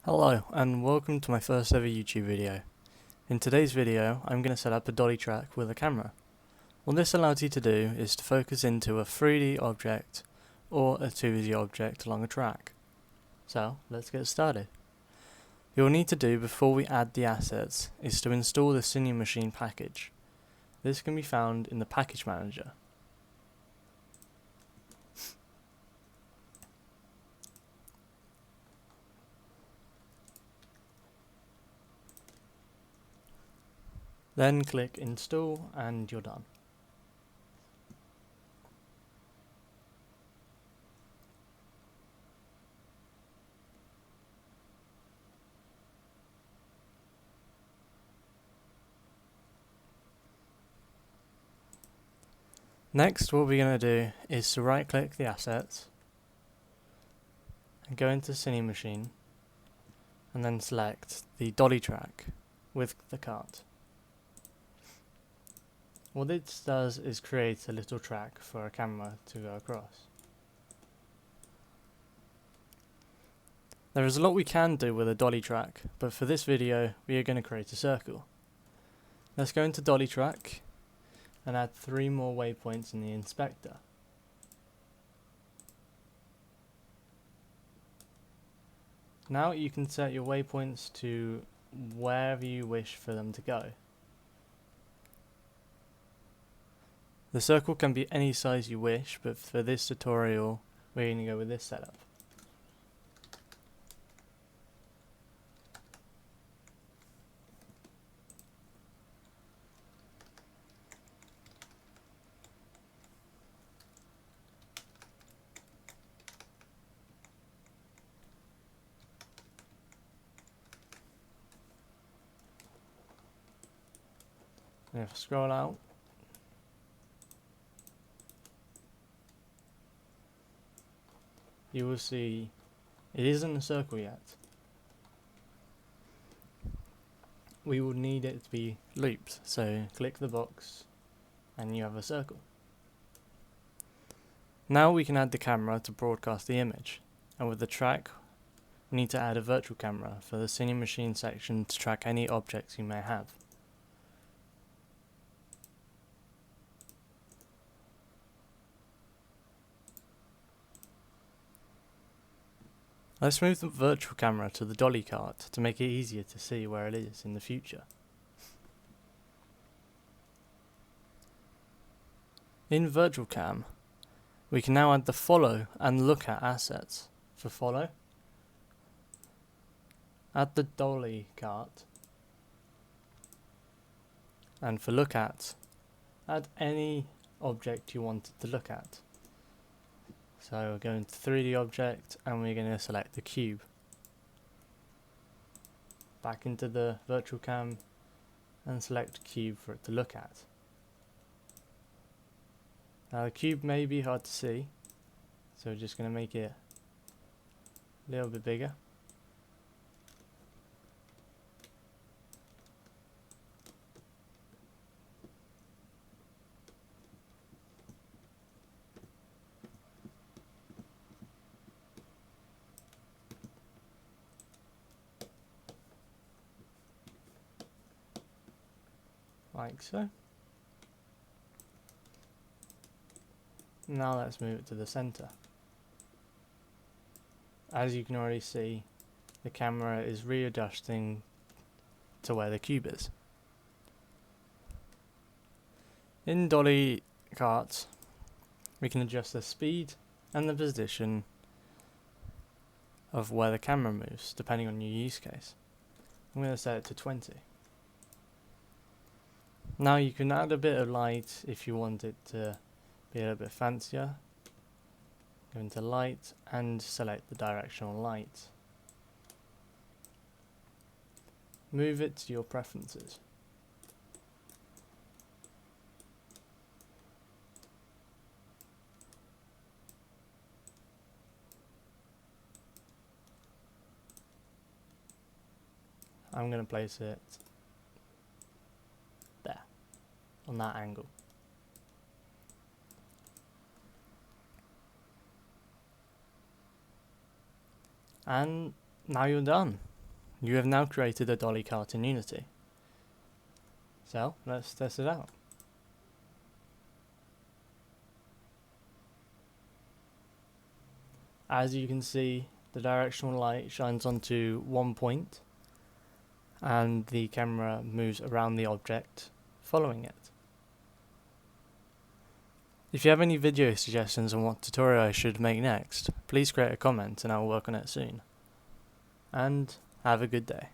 Hello and welcome to my first ever YouTube video. In today's video I'm going to set up a dolly track with a camera. What this allows you to do is to focus into a 3D object or a 2D object along a track. So let's get started. You'll need to do before we add the assets is to install the Cinemachine package. This can be found in the package manager. Then click install and you're done. Next, what we're going to do is to right click the assets and go into Cinemachine and then select the dolly track with the cart. What this does is create a little track for a camera to go across. There is a lot we can do with a dolly track, but for this video we are going to create a circle. Let's go into dolly track and add 3 more waypoints in the inspector. Now you can set your waypoints to wherever you wish for them to go. The circle can be any size you wish, but for this tutorial we're going to go with this setup. And if I scroll out, you will see it isn't a circle yet. We will need it to be looped, so click the box and you have a circle. Now we can add the camera to broadcast the image, and with the track we need to add a virtual camera for the Cinemachine section to track any objects you may have. Let's move the virtual camera to the Dolly Cart to make it easier to see where it is in the future. In Virtual Cam, we can now add the follow and look at assets. For follow, add the Dolly Cart, and for look at, add any object you wanted to look at. So we're going to 3D object and we're going to select the cube. Back into the virtual cam and select cube for it to look at. Now the cube may be hard to see, so we're just going to make it a little bit bigger. Like so. Now let's move it to the center. As you can already see, the camera is readjusting to where the cube is. In Dolly Cart, we can adjust the speed and the position of where the camera moves, depending on your use case. I'm going to set it to 20. Now you can add a bit of light if you want it to be a little bit fancier. Go into light and select the directional light. Move it to your preferences. I'm going to place it there, on that angle. And now you're done. You have now created a Dolly Cart in Unity. So, let's test it out. As you can see, the directional light shines onto one point, and the camera moves around the object, following it. If you have any video suggestions on what tutorial I should make next, please create a comment and I will work on it soon. And have a good day.